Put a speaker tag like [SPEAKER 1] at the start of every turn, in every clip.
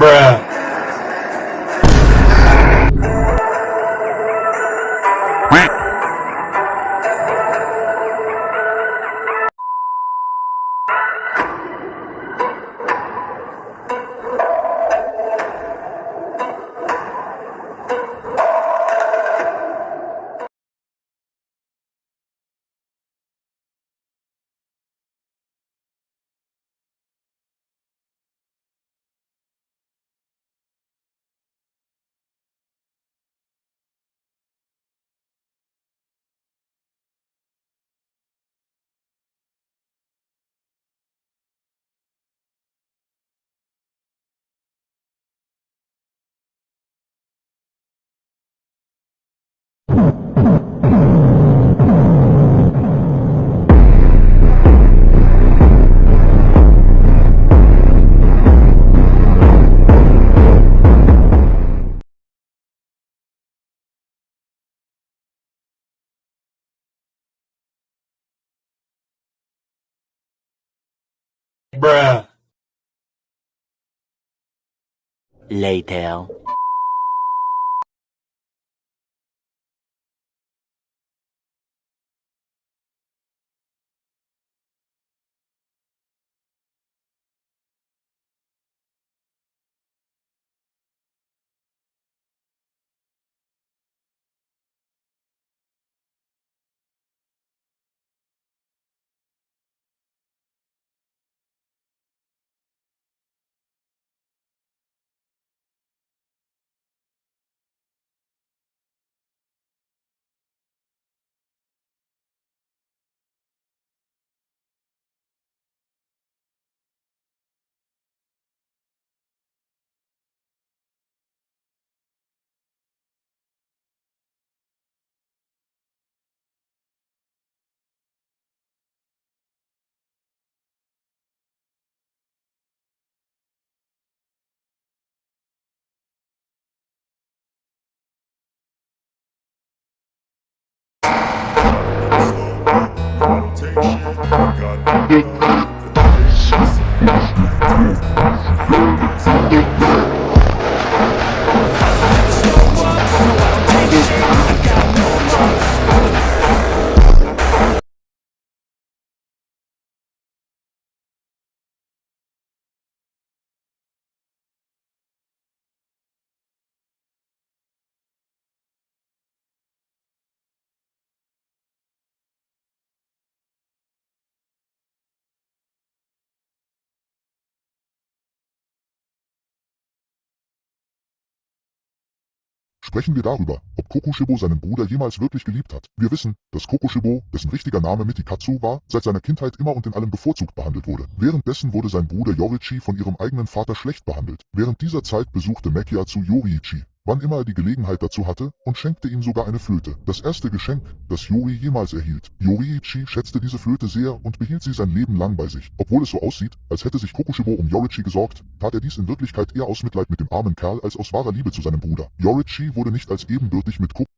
[SPEAKER 1] Bruh. Bruh.
[SPEAKER 2] Later.
[SPEAKER 3] Sprechen wir darüber, ob Kokushibo seinen Bruder jemals wirklich geliebt hat. Wir wissen, dass Kokushibo, dessen richtiger Name Mitikatsu war, seit seiner Kindheit immer und in allem bevorzugt behandelt wurde. Währenddessen wurde sein Bruder Yoriichi von ihrem eigenen Vater schlecht behandelt. Während dieser Zeit besuchte Mekiatsu Yoriichi, wann immer er die Gelegenheit dazu hatte, und schenkte ihm sogar eine Flöte. Das erste Geschenk, das Yori jemals erhielt. Yoriichi schätzte diese Flöte sehr und behielt sie sein Leben lang bei sich. Obwohl es so aussieht, als hätte sich Kokushibo um Yoriichi gesorgt, tat er dies in Wirklichkeit eher aus Mitleid mit dem armen Kerl als aus wahrer Liebe zu seinem Bruder. Yoriichi wurde nicht als ebenbürtig mit Kokushibo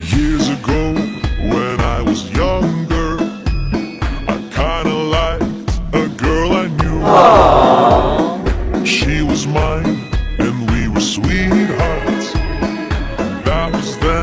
[SPEAKER 4] Years ago, when I was younger, I kinda liked a girl I knew. She was mine, and we were sweethearts. That was then.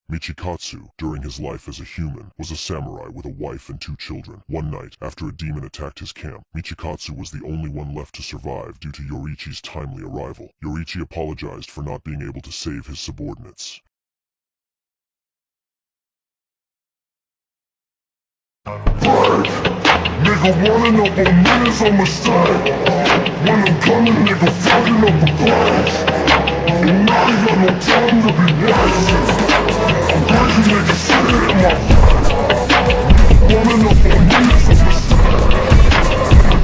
[SPEAKER 3] Michikatsu, during his life as a human, was a samurai with a wife and 2 children. One night, after a demon attacked his camp, Michikatsu was the only one left to survive due to Yoriichi's timely arrival. Yoriichi apologized for not being able to save his subordinates.
[SPEAKER 4] Nigga running up on minutes on my side. When I'm coming, nigga fucking up the price. And now you got no time to be wise. I'm crazy, nigga, sit it in my face. Running up on minutes on my side.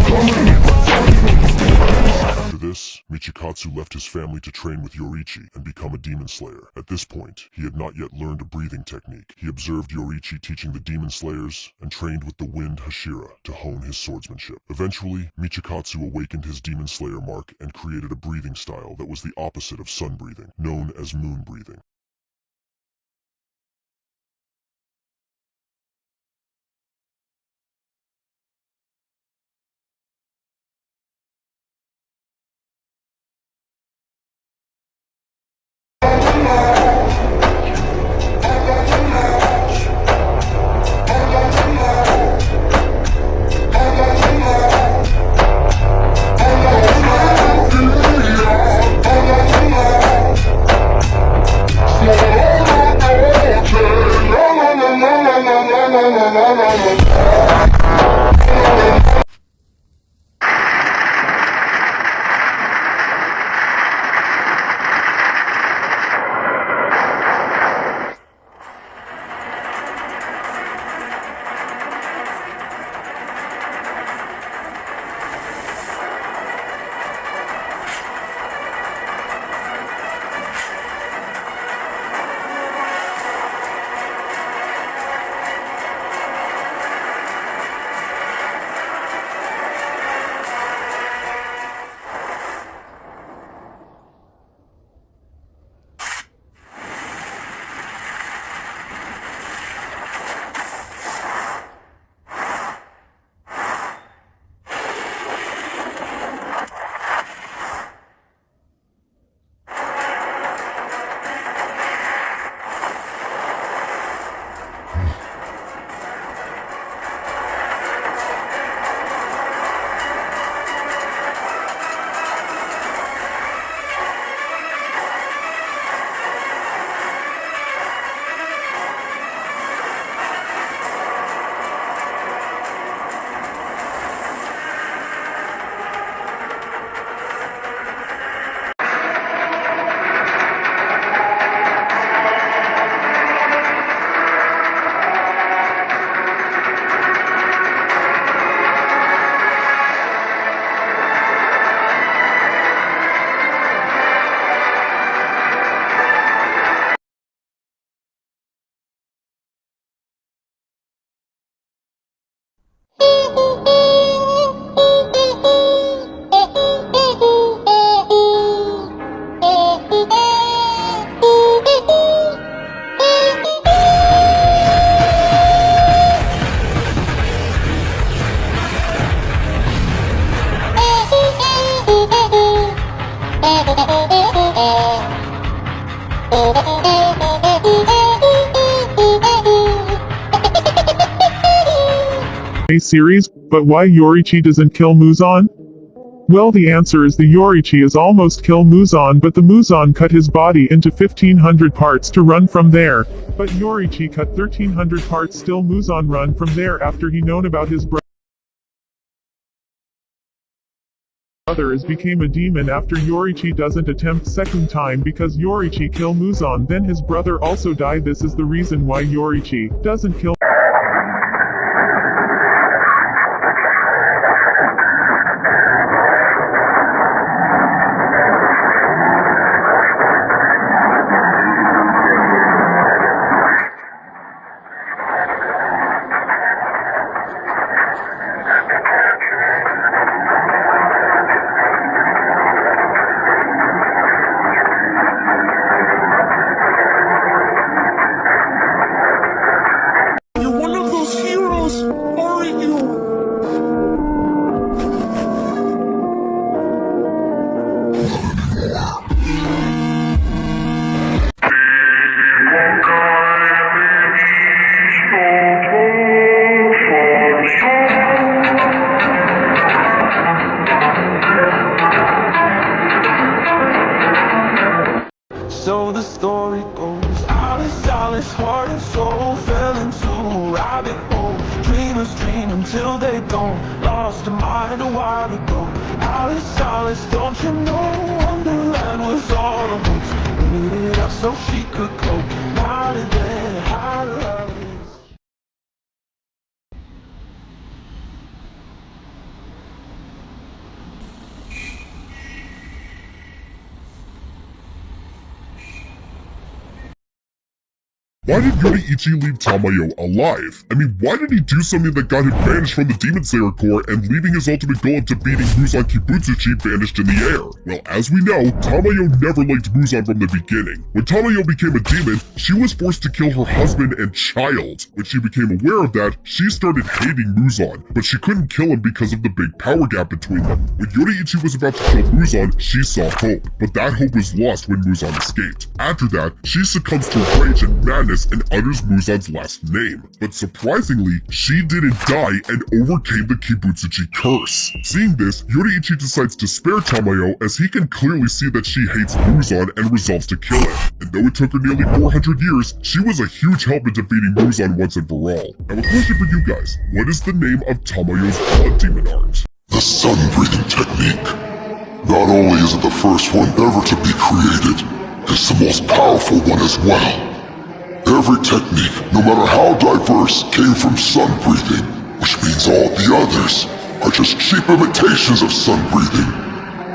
[SPEAKER 4] Coming, nigga fucking up the price.
[SPEAKER 3] After this, Michikatsu left his family to train with Yoriichi and become a demon slayer. At this point, he had not yet learned a breathing technique. He observed Yoriichi teaching the demon slayers and trained with the wind Hashira to hone his swordsmanship. Eventually, Michikatsu awakened his demon slayer mark and created a breathing style that was the opposite of sun breathing, known as moon breathing.
[SPEAKER 5] Series, but why Yoriichi doesn't kill Muzan? Well, the answer is the Yoriichi is almost kill Muzan, but the Muzan cut his body into 1500 parts to run from there. But Yoriichi cut 1300 parts, still Muzan run from there after he known about his brother. brothers became a demon after Yoriichi doesn't attempt second time because Yoriichi kill Muzan, then his brother also die. This is the reason why Yoriichi doesn't kill
[SPEAKER 4] You're one of those heroes, aren't you?
[SPEAKER 6] So the story goes, Alice, heart and soul fell into a rabbit hole. Dreamers dream until they don't, lost their mind a while ago. Alice, don't you know Wonderland was all the hopes. Made it up so she could cope. Now that they had her.
[SPEAKER 3] Why did Yoriichi leave Tamayo alive? I mean, why did he do something that got him banished from the Demon Slayer Corps and leaving his ultimate goal of defeating Muzan Kibutsuchi vanished in the air? Well, as we know, Tamayo never liked Muzan from the beginning. When Tamayo became a demon, she was forced to kill her husband and child. When she became aware of that, she started hating Muzan, but she couldn't kill him because of the big power gap between them. When Yoriichi was about to kill Muzan, she saw hope, but that hope was lost when Muzan escaped. After that, she succumbs to rage and madness and utters Muzan's last name. But surprisingly, she didn't die and overcame the Kibutsuchi curse. Seeing this, Yoriichi decides to spare Tamayo as he can clearly see that she hates Muzan and resolves to kill him. And though it took her nearly 400 years, she was a huge help in defeating Muzan once and for all. Now a question for you guys, what is the name of Tamayo's blood demon art?
[SPEAKER 4] The sun-breathing technique. Not only is it the first one ever to be created, it's the most powerful one as well. Every technique, no matter how diverse, came from sun-breathing, which means all the others are just cheap imitations of sun-breathing.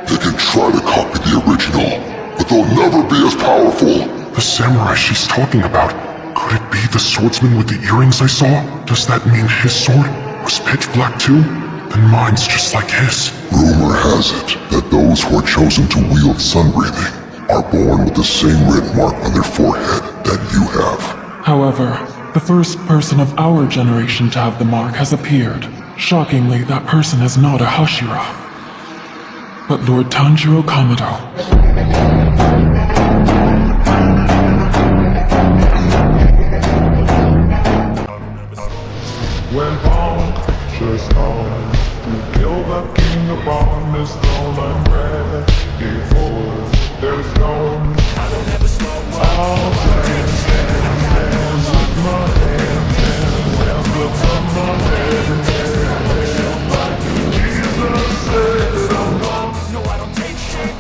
[SPEAKER 4] They can try to copy the original, but they'll never be as powerful.
[SPEAKER 7] The samurai she's talking about, could it be the swordsman with the earrings I saw? Does that mean his sword was pitch black too? Then mine's just like his.
[SPEAKER 4] Rumor has it that those who are chosen to wield sun-breathing are born with the same red mark on their forehead that you have.
[SPEAKER 7] However, the first person of our generation to have the mark has appeared. Shockingly, that person is not a Hashira, but Lord Tanjiro Kamado.
[SPEAKER 4] When punctures come to kill the king upon this throne, I'm ready for there's no I'll dance with my hands and hands up my head. Jesus said I'm not. No, I don't take shit.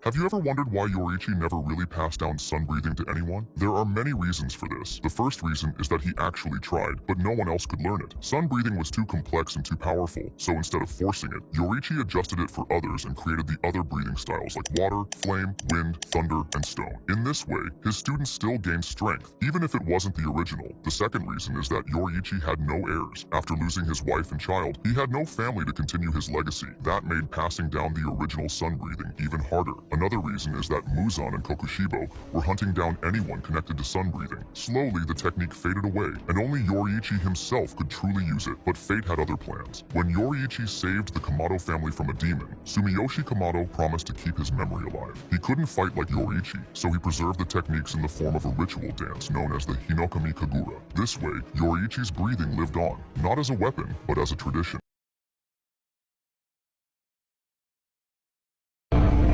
[SPEAKER 3] Have you ever wondered why Yoriichi never really passed down sun-breathing to anyone? There are many reasons for this. The first reason is that he actually tried, but no one else could learn it. Sun-breathing was too complex and too powerful, so instead of forcing it, Yoriichi adjusted it for others and created the other breathing styles like water, flame, wind, thunder, and stone. In this way, his students still gained strength, even if it wasn't the original. The second reason is that Yoriichi had no heirs. After losing his wife and child, he had no family to continue his legacy. That made passing down the original sun-breathing even harder. Another reason is that Muzan and Kokushibo were hunting down anyone connected to sun-breathing. Slowly, the technique faded away, and only Yoriichi himself could truly use it, but fate had other plans. When Yoriichi saved the Kamado family from a demon, Sumiyoshi Kamado promised to keep his memory alive. He couldn't fight like Yoriichi, so he preserved the techniques in the form of a ritual dance known as the Hinokami Kagura. This way, Yoriichi's breathing lived on, not as a weapon, but as a tradition.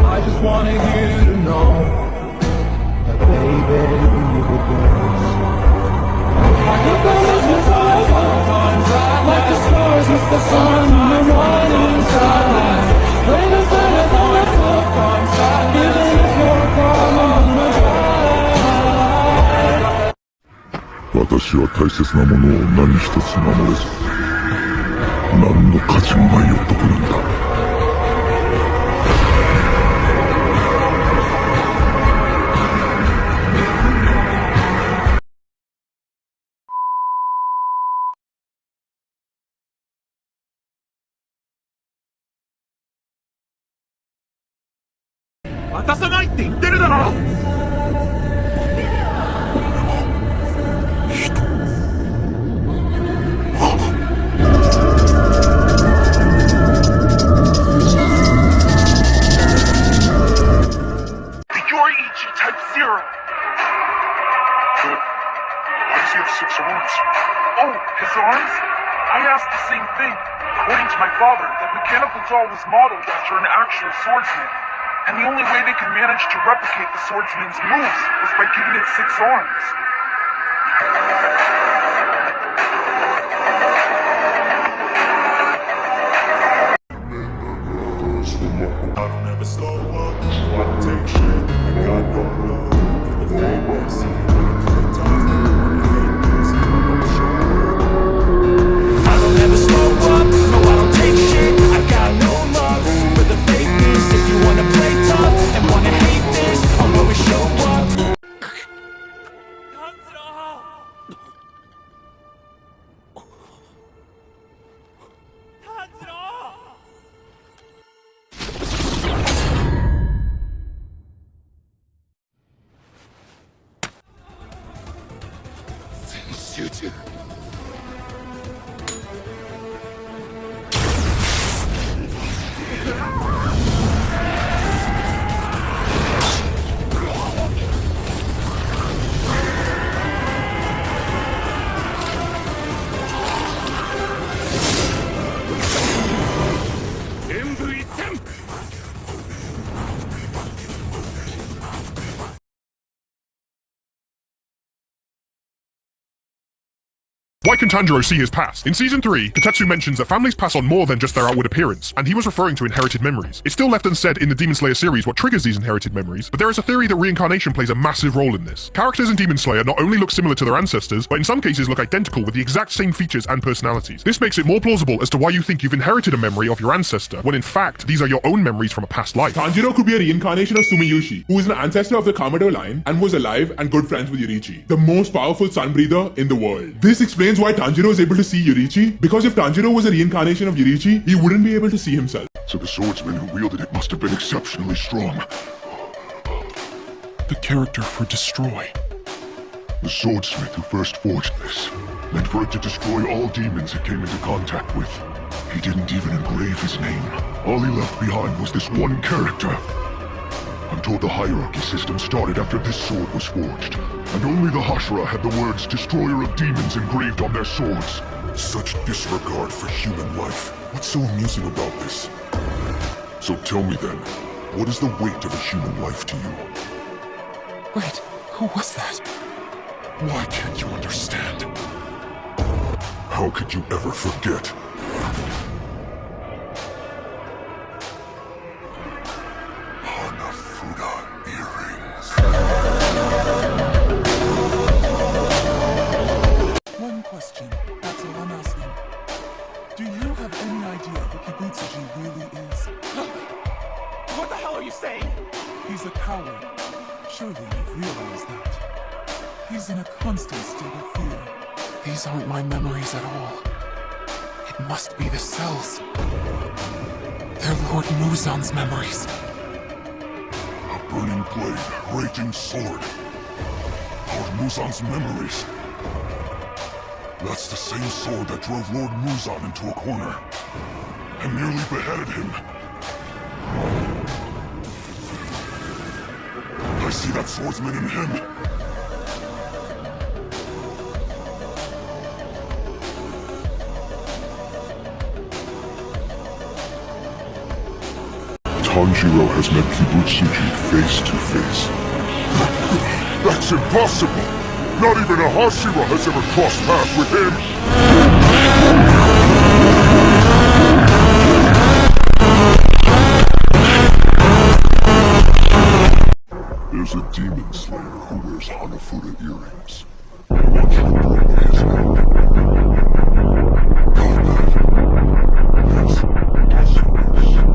[SPEAKER 6] I just wanna hear you to know that baby, you were born. Like the stars with the sun, I'm running inside. When the sun is on the top, even if you're gone on my mind.
[SPEAKER 3] 私は大切なものを何一つ守れず、何の価値もない男なんだ。
[SPEAKER 5] 渡さないって言ってるだろ。
[SPEAKER 8] Yoriichi Type 0. Good. Why does he have 6 arms? Oh, his arms? I asked the same thing. According to my father, that mechanical doll was modeled after an actual swordsman. And the only way they could manage to replicate the swordsman's moves was by giving it 6 arms.
[SPEAKER 4] I don't ever slow up, I don't take shit, I got no love for the fakeness. If you wanna play tough, then you wanna hate this, I'm gonna show up. I don't ever slow up, no I don't take shit, I got no love for the fakeness. If you wanna play tough and wanna hate this, I'm gonna show up.
[SPEAKER 3] Why can Tanjiro see his past? In Season 3, Kotetsu mentions that families pass on more than just their outward appearance, and he was referring to inherited memories. It's still left unsaid in the Demon Slayer series what triggers these inherited memories, but there is a theory that reincarnation plays a massive role in this. Characters in Demon Slayer not only look similar to their ancestors, but in some cases look identical with the exact same features and personalities. This makes it more plausible as to why you think you've inherited a memory of your ancestor, when in fact, these are your own memories from a past life.
[SPEAKER 9] Tanjiro could be a reincarnation of Sumiyoshi, who is an ancestor of the Kamado line and was alive and good friends with Yoriichi, the most powerful sun breather in the world. This explains why Tanjiro is able to see Yoriichi, because if Tanjiro was a reincarnation of Yoriichi, he wouldn't be able to see himself.
[SPEAKER 3] So the swordsman who wielded it must have been exceptionally strong.
[SPEAKER 7] The character for Destroy.
[SPEAKER 3] The swordsmith who first forged this meant for it to destroy all demons it came into contact with. He didn't even engrave his name. All he left behind was this one character. I'm told the hierarchy system started after this sword was forged, and only the Hashira had the words Destroyer of Demons engraved on their swords. Such disregard for human life. What's so amusing about this? So tell me then, what is the weight of a human life to you?
[SPEAKER 7] Wait, who was that? Why can't you understand?
[SPEAKER 3] How could you ever forget?
[SPEAKER 10] One question, that's all I'm asking. Do you have any idea who Kibutsuji really is?
[SPEAKER 8] What the hell are you saying?
[SPEAKER 10] He's a coward. Surely you've realized that. He's in a constant state of fear.
[SPEAKER 7] These aren't my memories at all. It must be the cells. They're Lord Muzan's memories.
[SPEAKER 3] A burning blade, raging sword. Lord Muzan's memories. That's the same sword that drove Lord Muzan into a corner and nearly beheaded him. I see that swordsman in him. Tanjiro has met Kibutsuji face to face.
[SPEAKER 4] That's impossible! Not even a Hashira has ever crossed paths with him! There's a demon slayer who wears Hanafuda earrings. Watch her bring his name. That's Hanafuda earrings.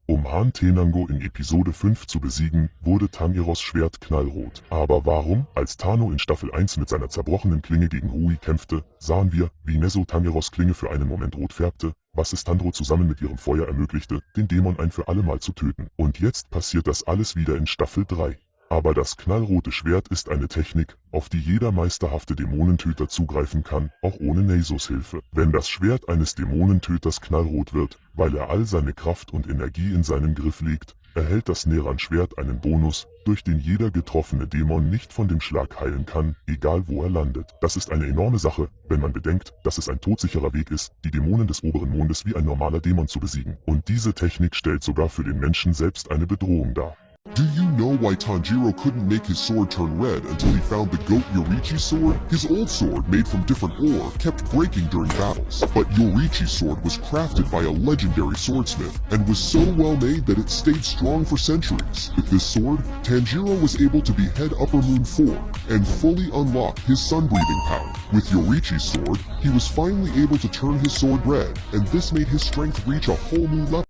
[SPEAKER 3] Um Han-Tenango in Episode 5 zu besiegen, wurde Tanjiros Schwert knallrot. Aber warum? Als Tano in Staffel 1 mit seiner zerbrochenen Klinge gegen Rui kämpfte, sahen wir, wie Nezo Tanjiros Klinge für einen Moment rot färbte, was es Tanjiro zusammen mit ihrem Feuer ermöglichte, den Dämon ein für alle Mal zu töten. Und jetzt passiert das alles wieder in Staffel 3. Aber das knallrote Schwert ist eine Technik, auf die jeder meisterhafte Dämonentöter zugreifen kann, auch ohne Nezos Hilfe. Wenn das Schwert eines Dämonentöters knallrot wird, weil er all seine Kraft und Energie in seinem Griff legt, erhält das Neran-Schwert einen Bonus, durch den jeder getroffene Dämon nicht von dem Schlag heilen kann, egal wo er landet. Das ist eine enorme Sache, wenn man bedenkt, dass es ein todsicherer Weg ist, die Dämonen des oberen Mondes wie ein normaler Dämon zu besiegen. Und diese Technik stellt sogar für den Menschen selbst eine Bedrohung dar.
[SPEAKER 4] Do you know why Tanjiro couldn't make his sword turn red until he found the goat Yoriichi sword? His old sword, made from different ore, kept breaking during battles. But Yoriichi's sword was crafted by a legendary swordsmith, and was so well made that it stayed strong for centuries. With this sword, Tanjiro was able to behead Uppermoon 4, and fully unlock his sun-breathing power. With Yoriichi's sword, he was finally able to turn his sword red, and this made his strength reach a whole new level.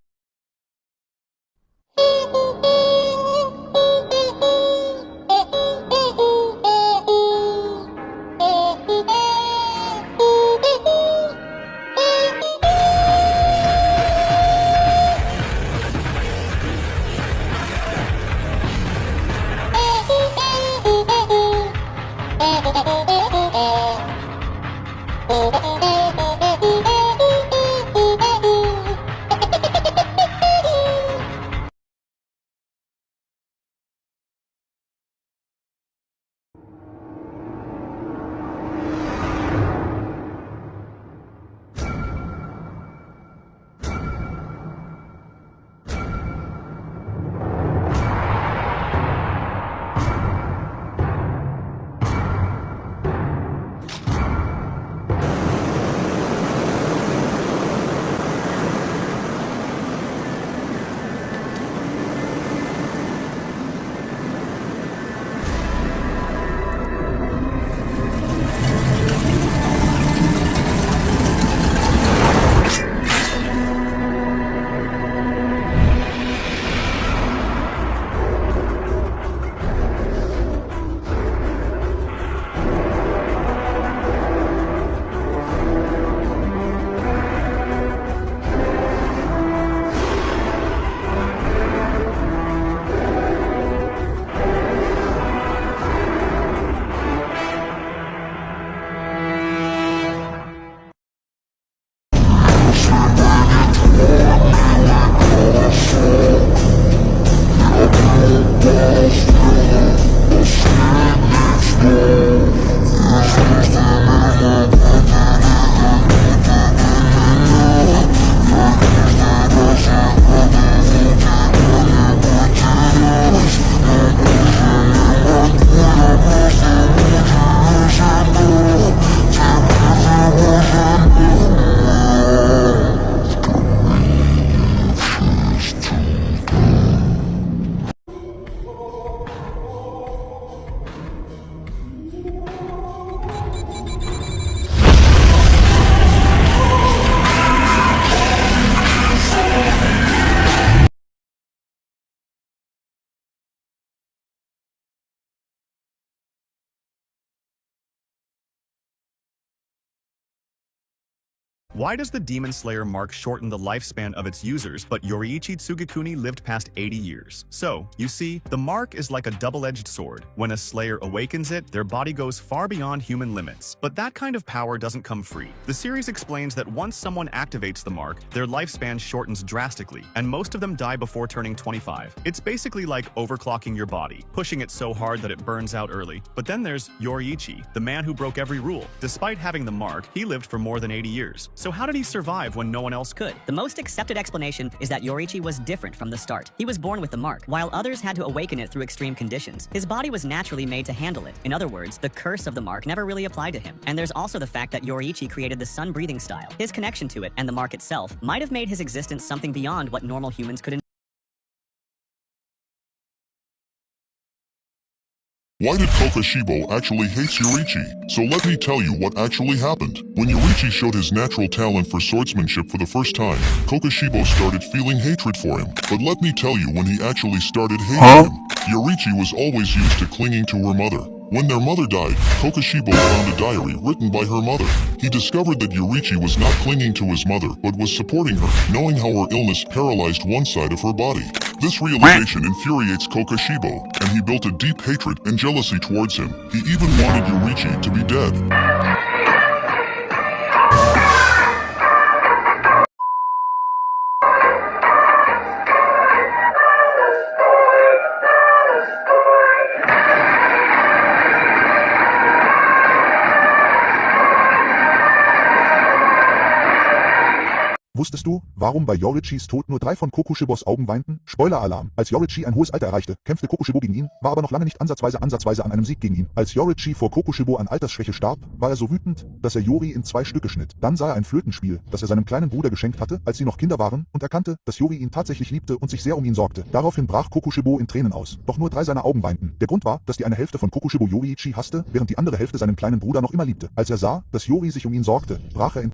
[SPEAKER 11] Why does the Demon Slayer mark shorten the lifespan of its users, but Yoriichi Tsugikuni lived past 80 years? So, you see, the mark is like a double-edged sword. When a Slayer awakens it, their body goes far beyond human limits. But that kind of power doesn't come free. The series explains that once someone activates the mark, their lifespan shortens drastically, and most of them die before turning 25. It's basically like overclocking your body, pushing it so hard that it burns out early. But then there's Yoriichi, the man who broke every rule. Despite having the mark, he lived for more than 80 years. So how did he survive when no one else could?
[SPEAKER 12] The most accepted explanation is that Yoriichi was different from the start. He was born with the mark, while others had to awaken it through extreme conditions. His body was naturally made to handle it. In other words, the curse of the mark never really applied to him. And there's also the fact that Yoriichi created the sun breathing style. His connection to it and the mark itself might have made his existence something beyond what normal humans could.
[SPEAKER 3] Why did Kokoshibo actually hate Yoriichi? So let me tell you what actually happened. When Yoriichi showed his natural talent for swordsmanship for the first time, Kokoshibo started feeling hatred for him. But let me tell you when he actually started hating him. Yoriichi was always used to clinging to her mother. When their mother died, Kokoshibo found a diary written by her mother. He discovered that Yoriichi was not clinging to his mother, but was supporting her, knowing how her illness paralyzed one side of her body. This realization infuriates Kokoshibo, and he built a deep hatred and jealousy towards him. He even wanted Yoriichi to be dead.
[SPEAKER 13] Wusstest du, warum bei Yoriichis Tod nur 3 von Kokoshibos Augen weinten? Spoiler-Alarm. Als Yoriichi ein hohes Alter erreichte, kämpfte Kokoshibo gegen ihn, war aber noch lange nicht ansatzweise an einem Sieg gegen ihn. Als Yoriichi vor Kokoshibo an Altersschwäche starb, war er so wütend, dass er Yori in 2 Stücke schnitt. Dann sah er ein Flötenspiel, das er seinem kleinen Bruder geschenkt hatte, als sie noch Kinder waren, und erkannte, dass Yori ihn tatsächlich liebte und sich sehr um ihn sorgte. Daraufhin brach Kokoshibo in Tränen aus. Doch nur 3 seiner Augen weinten. Der Grund war, dass die eine Hälfte von Kokoshibo Yoriichi hasste, während die andere Hälfte seinen kleinen Bruder noch immer liebte. Als er sah, dass Yori sich um ihn sorgte, brach er in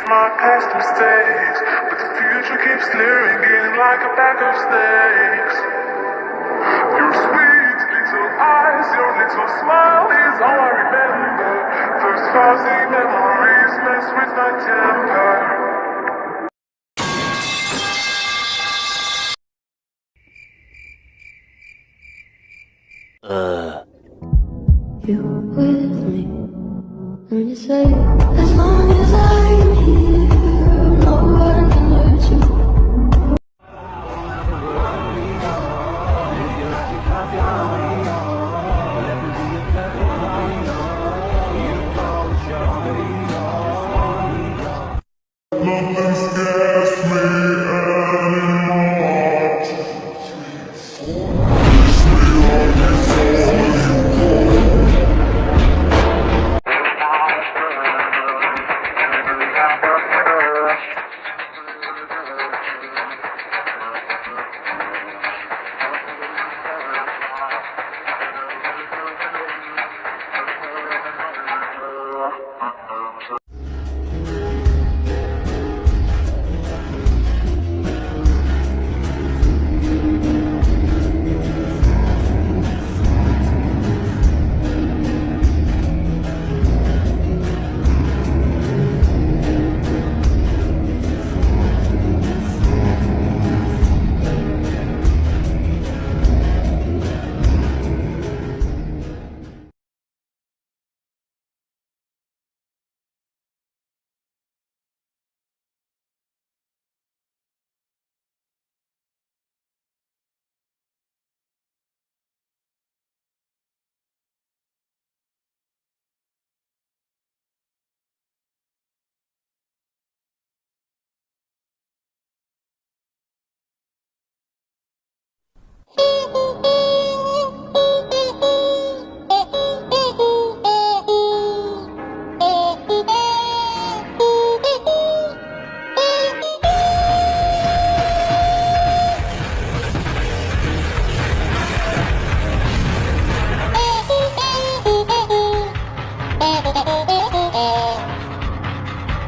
[SPEAKER 6] my past mistakes, but the future keeps leering in like a bag of snakes. Your sweet little eyes, your little smile is all I remember. Those fuzzy memories mess with my temper.
[SPEAKER 14] You with me when you say, as long as I'm here, no one can hurt you.
[SPEAKER 4] Nothing scares me anymore. Wish me luck is all you want.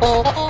[SPEAKER 14] Oh,